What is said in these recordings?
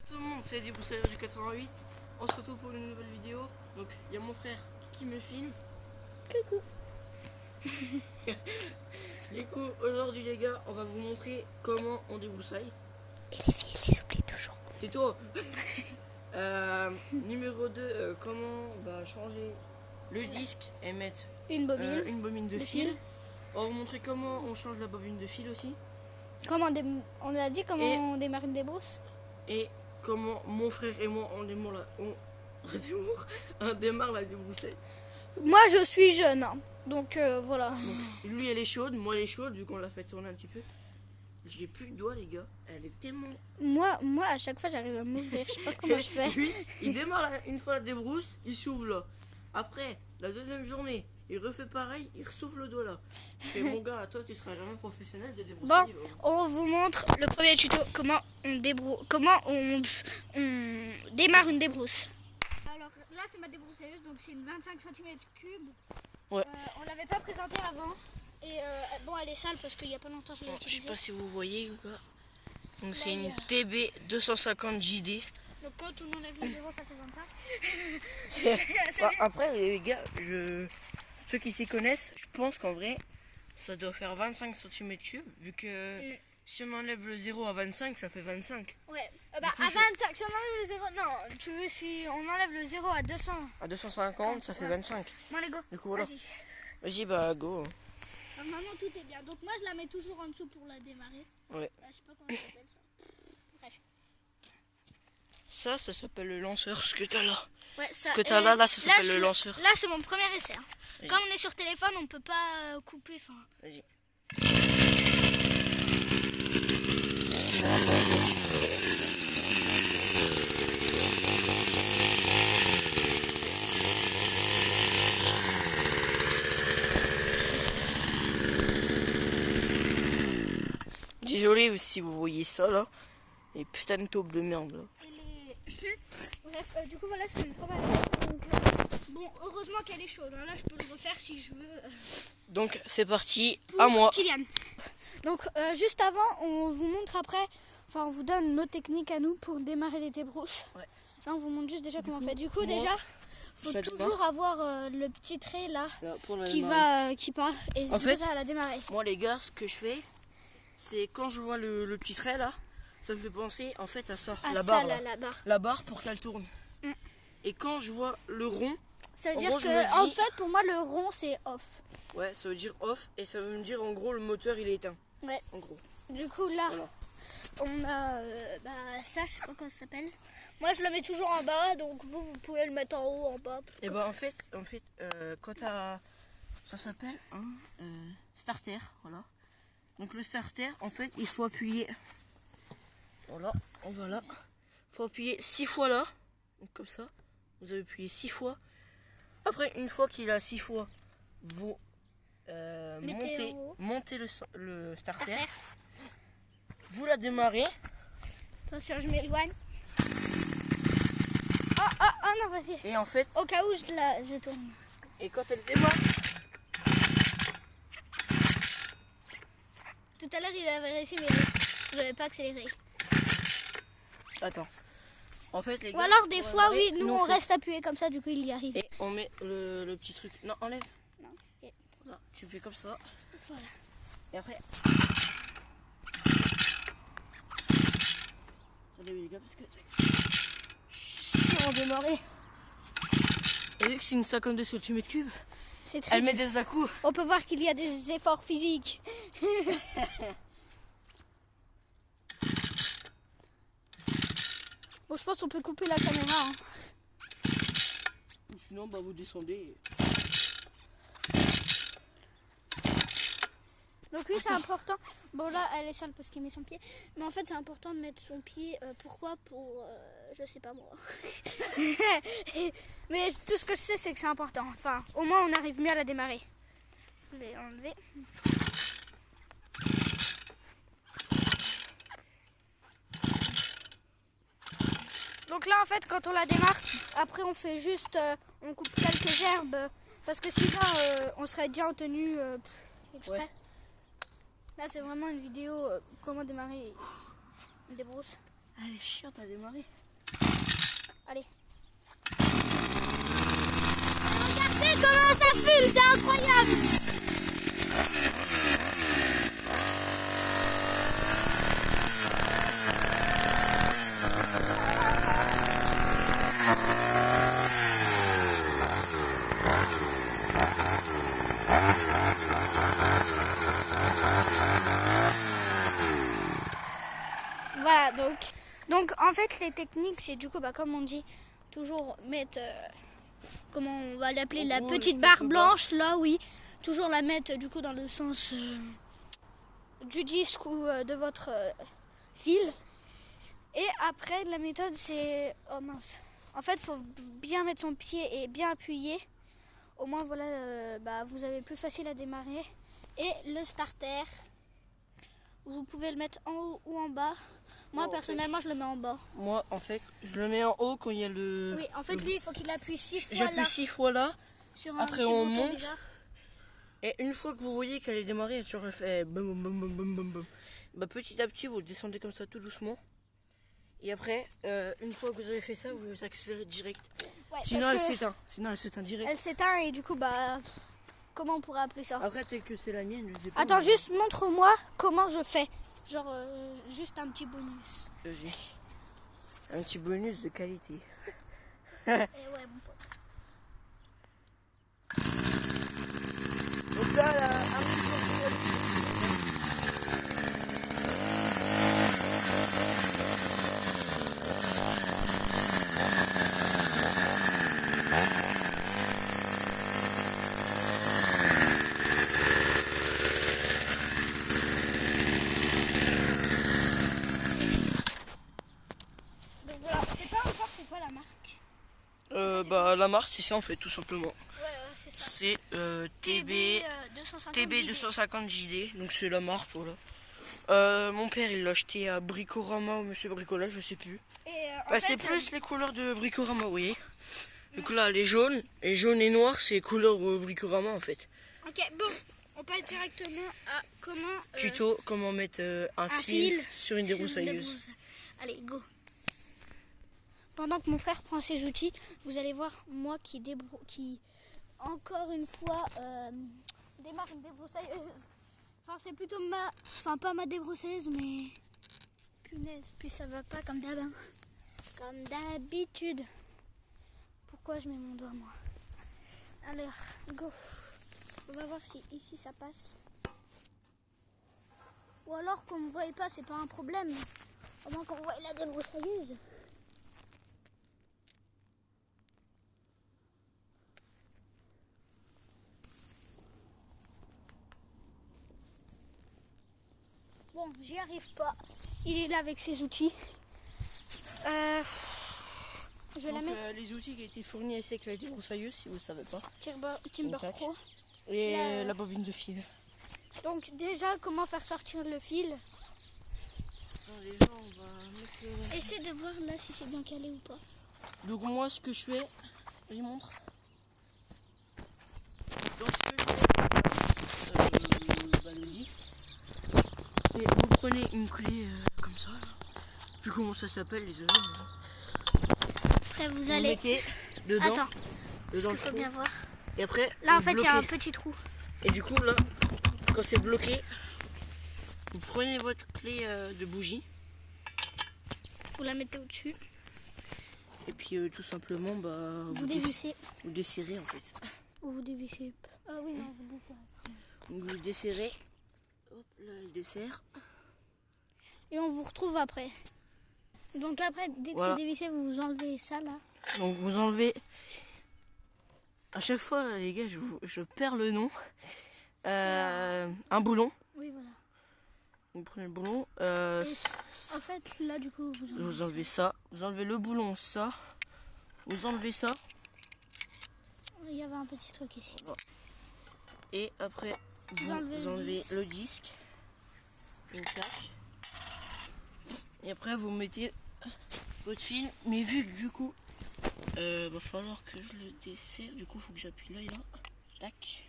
Tout le monde, c'est Débroussailleur du 88. On se retrouve pour une nouvelle vidéo. Donc, il y a mon frère qui me filme. Coucou. Du coup, aujourd'hui, les gars, on va vous montrer comment on débroussaille. Et les filles, elles les oublient toujours. Tais-toi. Numéro 2, comment on va changer le disque et mettre Une bobine. une bobine de fil. On va vous montrer comment on change la bobine de fil aussi. Comment on a dit comment on démarre une débrousse. Et comment mon frère et moi on démarre la débroussaille. Moi, je suis jeune, hein. Donc voilà. Donc, lui elle est chaude, moi elle est chaude, vu qu'on l'a fait tourner un petit peu. J'ai plus de doigts, les gars. Elle est tellement... Moi, à chaque fois, j'arrive à m'ouvrir. Je sais pas comment je fais. Lui, il démarre une fois la débrousse, il s'ouvre là. Après, la deuxième journée, il refait pareil, il souffle le doigt là. Et mon gars, toi, tu seras jamais professionnel de débroussaille. Bon, on vous montre le premier tuto, comment on démarre une débrousse. Alors là, c'est ma débroussailleuse, donc c'est une 25 cm3. Ouais. On l'avait pas présentée avant. Et bon, elle est sale parce qu'il y a pas longtemps je l'ai Je utilisée. sais pas si vous voyez ou pas. Donc c'est une Là, TB 250 JD. Donc quand on enlève le 0, ça fait 25. Après, les gars, ceux qui s'y connaissent, je pense qu'en vrai, ça doit faire 25 cm3, vu que si on enlève le 0 à 25, ça fait 25. Ouais, à 25, si on enlève le 0, non, tu veux, si on enlève le 0 à 200. À 250, ça fait 25. Bon, les gars, Du coup, voilà. vas-y. Vas-y, bah, go. Normalement, tout est bien. Donc moi, je la mets toujours en dessous pour la démarrer. Ouais. Je sais pas comment ça s'appelle ça. Bref. Ça s'appelle le lanceur, ce que t'as là. Ouais, ça, Ce que t'as là, ça s'appelle le lanceur. Là, c'est mon premier essai. Hein. Comme on est sur téléphone, on peut pas couper. Enfin. Vas-y. Désolé si vous voyez ça là. Et putain de taupe de merde là. Bref, du coup, voilà, c'est une première essai. Donc, bon, heureusement qu'elle est chaude. Hein. Là, je peux le refaire si je veux. Donc c'est parti, Pour à moi. Kylian. Donc, juste avant, on vous montre après. Enfin, on vous donne nos techniques à nous pour démarrer les débrousses. Ouais. Là, on vous montre juste déjà comment on fait. Du coup, déjà, faut toujours avoir le petit trait là pour qui part. Et en fait, ça, à la démarrer. Moi, les gars, ce que je fais, c'est quand je vois le petit trait là, ça me fait penser en fait à ça, la barre. La barre pour qu'elle tourne. Et quand je vois le rond, ça veut dire que, en fait, pour moi, le rond c'est off. Ouais, ça veut dire off et ça veut me dire en gros le moteur il est éteint. Ouais. En gros. Du coup, là, voilà. On a ça, je sais pas comment ça s'appelle. Moi, je le mets toujours en bas, donc vous pouvez le mettre en haut, en bas. Et bah en fait, quand t'as, ça s'appelle un starter, voilà. Donc le starter, en fait, il faut appuyer. Voilà, on va là. Il faut appuyer 6 fois là, donc comme ça. Vous avez appuyé 6 fois. Après, une fois qu'il a 6 fois, vous montez le starter. Vous la démarrez. Attention, je m'éloigne. Oh non, vas-y. Et en fait, au cas où je tourne. Et quand elle démarre, tout à l'heure il avait réussi, mais je n'avais pas accéléré. Attends. En fait, les gars, ou alors des fois, oui, nous on reste appuyé comme ça, du coup il y arrive. Et on met le petit truc. Non, enlève. Non. Okay. Voilà, tu fais comme ça. Voilà. Et après. Regardez les gars, parce que c'est chiant à démarrer. Et vu que c'est une 52 cm3, elle met des à-coups. On peut voir qu'il y a des efforts physiques. Bon, je pense qu'on peut couper la caméra. Hein. Sinon, bah vous descendez. Donc oui, c'est important. Bon là, elle est sale parce qu'il met son pied. Mais en fait, c'est important de mettre son pied. Pourquoi? Pour... je sais pas moi. Mais tout ce que je sais, c'est que c'est important. Enfin, au moins, on arrive mieux à la démarrer. Je vais enlever. Donc là, en fait, quand on la démarre, après, on fait juste... on coupe quelques herbes. Parce que sinon, on serait déjà en tenue exprès. Ouais. Là, c'est vraiment une vidéo comment démarrer une débrousse. Elle est chiante à démarrer. Allez. Regardez comment ça file, c'est incroyable. Voilà, donc en fait les techniques c'est du coup comme on dit toujours mettre comment on va l'appeler, la petite barre blanche là, oui, toujours la mettre du coup dans le sens du disque ou de votre fil. Et après la méthode c'est, oh mince, en fait faut bien mettre son pied et bien appuyer, au moins voilà, vous avez plus facile à démarrer. Et le starter, vous pouvez le mettre en haut ou en bas. Moi personnellement je le mets en bas. Moi en fait je le mets en haut quand il y a le... Oui, en fait lui il faut qu'il appuie 6 fois là. J'appuie 6 fois là. Sur un après petit on bouton monte. bizarre. Et une fois que vous voyez qu'elle est démarrée, tu aurais fait boum boum boum boum boum boum. Bah petit à petit vous le descendez comme ça tout doucement. Et après, une fois que vous avez fait ça, vous accélérez direct. Ouais, Sinon elle s'éteint. Sinon elle s'éteint direct. Elle s'éteint et du coup comment on pourrait appeler ça? Après tel que c'est la mienne, je sais pas. Attends, juste montre-moi comment je fais. Genre juste un petit bonus. Un petit bonus de qualité. Et ouais mon pote. Donc là, un petit peu. Donc voilà, je sais pas encore c'est quoi la marque. La marque c'est ça en fait tout simplement. Ouais, c'est ça. C'est TB 250 JD, donc c'est la marque voilà. Mon père il l'a acheté à Bricorama ou Monsieur Bricolage, je sais plus. C'est plus les couleurs de Bricorama, vous voyez. Donc là les jaunes, et jaune et noir c'est couleur Bricorama en fait. Ok, bon, on passe directement à comment... Tuto, comment mettre un fil sur une débroussailleuse. Allez, go. Pendant que mon frère prend ses outils, vous allez voir moi qui encore une fois démarre une débroussailleuse. Enfin c'est plutôt pas ma débroussailleuse, mais punaise, puis ça va pas comme d'hab. Comme d'habitude. Pourquoi je mets mon doigt moi? Alors, go. On va voir si ici ça passe. Ou alors qu'on ne voit pas, c'est pas un problème. Au moins qu'on voit la débroussailleuse. Bon, j'y arrive pas. Il est là avec ses outils. Je vais la mettre. Les outils qui ont été fournis ici avec la débroussailleuse, si vous ne savez pas. Timber Pro. Et la bobine de fil. Donc déjà, comment faire sortir le fil? Déjà, on va mettre Essaye de voir là si c'est bien calé ou pas. Donc moi, ce que je fais, je vous montre. Donc ce que je fais, le disque, c'est vous prenez une clé comme ça. Puis comment ça s'appelle les oeufs. Après vous allez... mettez dedans. Attends, parce dedans qu'il faut bien voir. Et après, Là en fait il y a un bloquez. petit trou. Et du coup là, quand c'est bloqué, vous prenez votre clé de bougie. Vous la mettez au-dessus. Et puis tout simplement, Vous dévissez. vous desserrez en fait. Ou vous dévissez. Ah oui, non, vous desserrez. Donc vous desserrez. Hop, là le dessert. Et on vous retrouve après. Donc après, dès que c'est dévissé, vous enlevez ça là. Donc vous enlevez. À chaque fois, les gars, je perds le nom. Un boulon. Oui, voilà. Vous prenez le boulon. En fait, là du coup, Vous enlevez ça. Vous enlevez le boulon, ça. Vous enlevez ça. Il y avait un petit truc ici. Et après, vous enlevez le disque. Une claque. Et après, vous mettez votre fil. Mais vu que du coup, va falloir que je le desserre. Du coup, il faut que j'appuie là et là. Tac.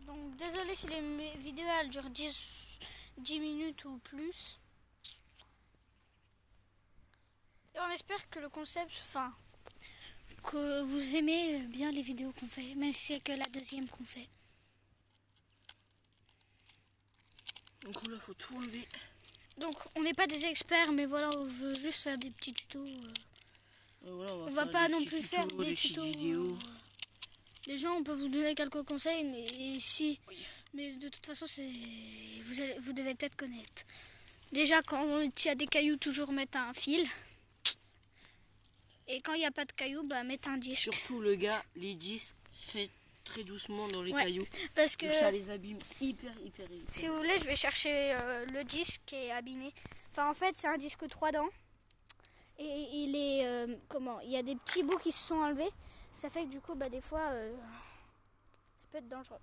Donc désolé si les vidéos elles durent 10 minutes ou plus. j'espère que le concept, enfin, que vous aimez bien les vidéos qu'on fait, même si c'est que la deuxième qu'on fait. Donc là, faut tout enlever. Donc, on n'est pas des experts, mais voilà, on veut juste faire des petits tutos. Voilà, On va pas non plus faire des tutos. Vidéos. Les gens, on peut vous donner quelques conseils, mais si, mais de toute façon, vous devez peut-être connaître. Déjà, quand il y a des cailloux, toujours mettre un fil. Et quand il n'y a pas de cailloux, bah, mettre un disque. Surtout le gars, les disques, faites très doucement dans les cailloux. Parce que donc ça les abîme hyper. Si vous voulez, je vais chercher le disque qui est abîmé. Enfin, en fait, c'est un disque 3 dents. Et il est, il y a des petits bouts qui se sont enlevés. Ça fait que du coup, bah, des fois, ça peut être dangereux.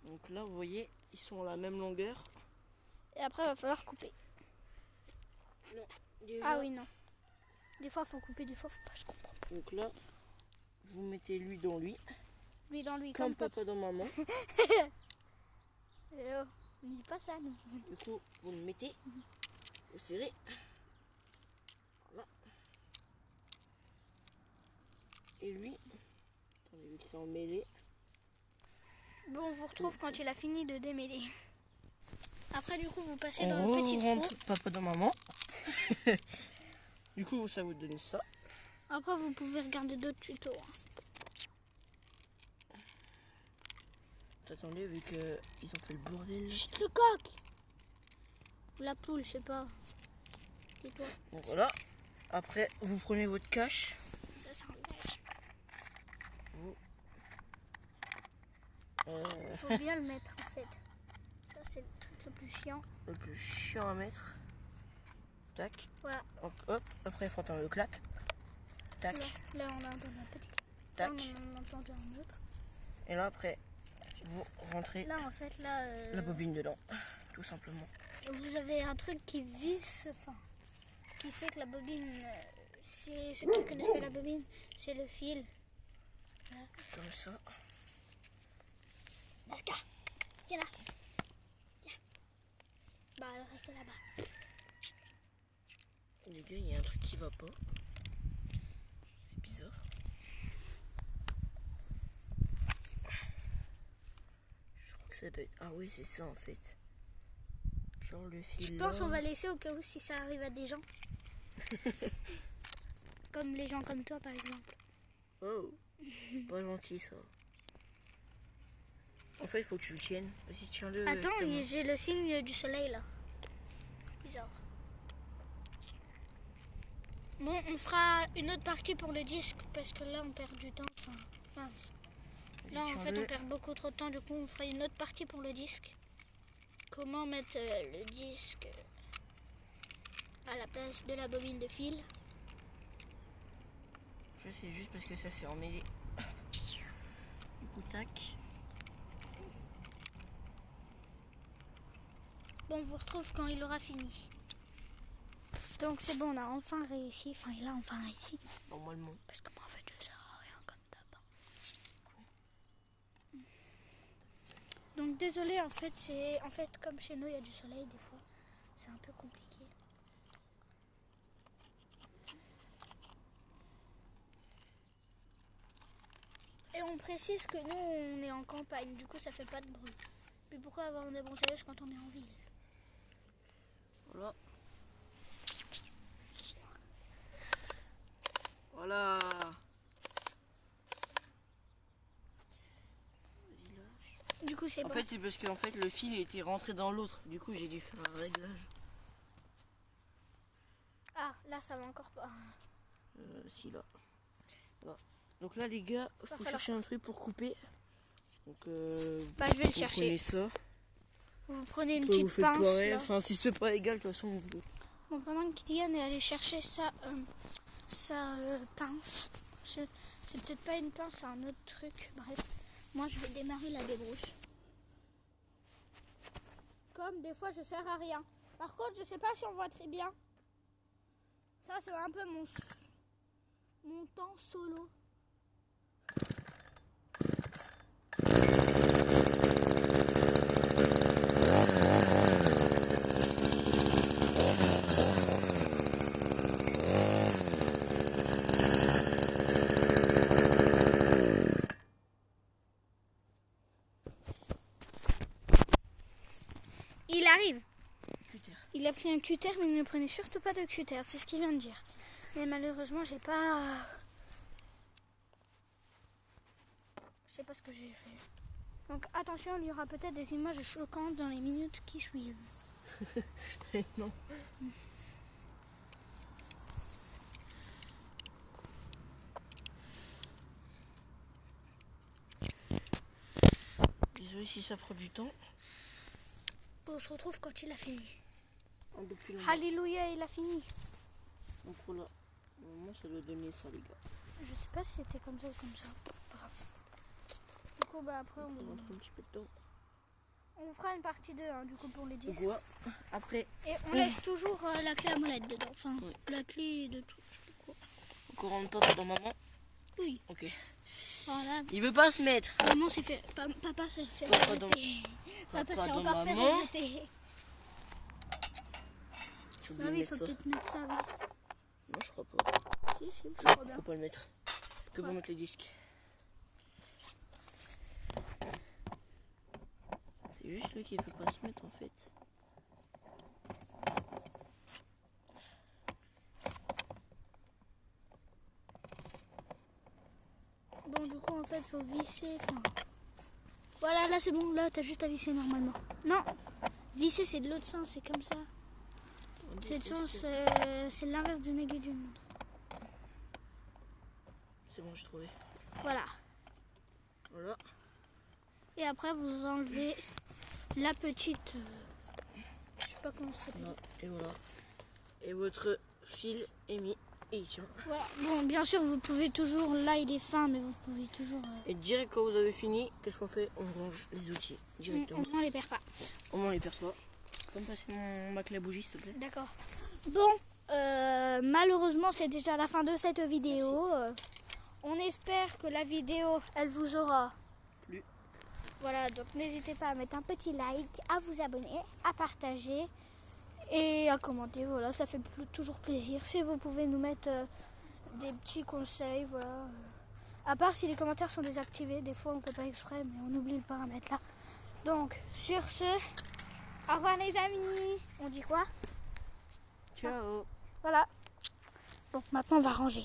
Donc là, vous voyez, ils sont à la même longueur. Et après, il va falloir couper. Non, déjà, Ah oui, non. Des fois, il faut couper, des fois, faut pas, je comprends pas. donc là, vous mettez lui dans lui. Lui dans lui, Comme papa dans maman. Oh, on dit pas ça, nous. Du coup, vous le mettez, vous serrez. Voilà. Et lui, attendez, il s'est emmêlé. Bon, on vous retrouve quand il a fini de démêler. Après, du coup, vous passez On dans le petit trou. rentre papa dans maman. Du coup, ça vous donne ça. Après, vous pouvez regarder d'autres tutos. Attendez, vu qu'ils ont fait le bordel. Chut, le coq. Ou la poule, je sais pas. C'est toi. Donc voilà. Après, vous prenez votre cache. Ça s'engage. Vous. Faut bien le mettre, en fait. Ça, c'est le truc le plus chiant. Le plus chiant à mettre. Tac. Voilà. Donc, hop. Après, il faut entendre le clac. Tac. Là, on a entendu un petit. Tac. Là, on a entendu un autre. Et là, après, vous rentrez Là, en fait, là... la bobine dedans. Tout simplement. Vous avez un truc qui visse, enfin, qui fait que la bobine... si ceux qui connaissent pas la bobine, c'est le fil. Voilà. Comme ça. Laska, viens là. Viens. Bah, elle reste là-bas. Les gars, il y a un truc qui va pas. C'est bizarre. Je crois que ça doit être... Ah oui, c'est ça en fait. Genre le fil. Je pense là. qu'on va laisser au cas où si ça arrive à des gens. Comme les gens comme toi, par exemple. Oh, pas gentil ça. En fait, il faut que tu le tiennes. Vas-y, tiens-le. Attends, tiens-moi. j'ai le signe du soleil là. Bizarre. Bon, on fera une autre partie pour le disque parce que là on perd du temps. Enfin, mince. Là en fait on perd beaucoup trop de temps, du coup on fera une autre partie pour le disque. Comment mettre le disque à la place de la bobine de fil. Ça, c'est juste parce que ça s'est emmêlé. Du coup, tac. Bon, on vous retrouve quand il aura fini. Donc c'est bon, on a enfin réussi. Enfin, il a enfin réussi. Normalement. Parce que moi en fait je sers à rien comme d'hab. Donc désolé, en fait c'est comme chez nous il y a du soleil des fois, c'est un peu compliqué. Et on précise que nous on est en campagne, du coup ça fait pas de bruit. Mais pourquoi avoir une débroussailleuse quand on est en ville? Voilà. Voilà. Vas-y, lâche. Du coup c'est En bon. fait, c'est parce que le fil était rentré dans l'autre. Du coup, j'ai dû faire un réglage. Ah, là ça va encore pas. Si, là. Voilà. Donc là, les gars, faut chercher un truc pour couper. Donc, Bah je vais le vous chercher. prenez ça. Vous prenez une Vous petite faites pince pareil. là. Enfin, si c'est pas égal, de toute façon, vous... Donc pendant que Kylian est allé chercher sa pince, c'est peut-être pas une pince, c'est un autre truc. Bref, moi je vais démarrer la débrousse. Comme des fois je sers à rien. Par contre, je sais pas si on voit très bien. Ça c'est un peu mon temps solo. pris un cutter, mais ne prenez surtout pas de cutter, c'est ce qu'il vient de dire. Mais malheureusement, j'ai pas... Je sais pas ce que j'ai fait. Donc attention, il y aura peut-être des images choquantes dans les minutes qui suivent. Non. Désolé si ça prend du temps. On se retrouve quand il a fini. Depuis longtemps. Alléluia, il a fini. Donc voilà, normalement ça doit donner ça les gars. Je sais pas si c'était comme ça ou comme ça. Bref. Du coup, bah après, On rentre un petit peu dedans. on fera une partie 2 du coup pour les 10. Donc voilà, après, Et on laisse toujours la clé à molette dedans. Enfin, Oui. la clé de tout. Je sais pas quoi. on rentre pas dans maman. Oui. Ok. Voilà. Il veut pas se mettre. Maman s'est fait. Papa s'est fait Papa dans- rejeter. Papa Papa s'est dans encore fait maman. rejeter. J'ai Ah oublié de oui, il mettre faut ça. peut-être mettre ça. Oui. Non, je crois pas. Si, je crois bien. Faut pas le mettre. Que pour mettre les disques. C'est juste lui qui peut pas se mettre en fait. Bon, du coup, en fait, faut visser. Enfin... Voilà, là c'est bon. Là, t'as juste à visser normalement. Non, visser, c'est de l'autre sens. C'est comme ça. C'est le sens. C'est l'inverse d'une aiguille d'une montre. C'est bon, j'ai trouvé. Voilà. Voilà. Et après, vous enlevez la petite. Je sais pas comment ça s'appelle. Là, et voilà. Et votre fil est mis. Et il tient. Voilà. Bon, bien sûr, vous pouvez toujours. Là, il est fin, mais vous pouvez toujours. Et direct quand vous avez fini, qu'est-ce qu'on fait? On range les outils directement. On les perd pas. Au moins on les perd pas. Comme passer ma clé à bougie s'il te plaît. D'accord. Bon, malheureusement, c'est déjà la fin de cette vidéo. On espère que la vidéo, elle vous aura Plu. Voilà, donc n'hésitez pas à mettre un petit like, à vous abonner, à partager et à commenter. Voilà, ça fait toujours plaisir. Si vous pouvez nous mettre des petits conseils, voilà. À part si les commentaires sont désactivés, des fois on fait pas exprès, mais on oublie le paramètre là. Donc, sur ce, au revoir les amis. On dit quoi? Ciao. Voilà. Bon, maintenant on va ranger.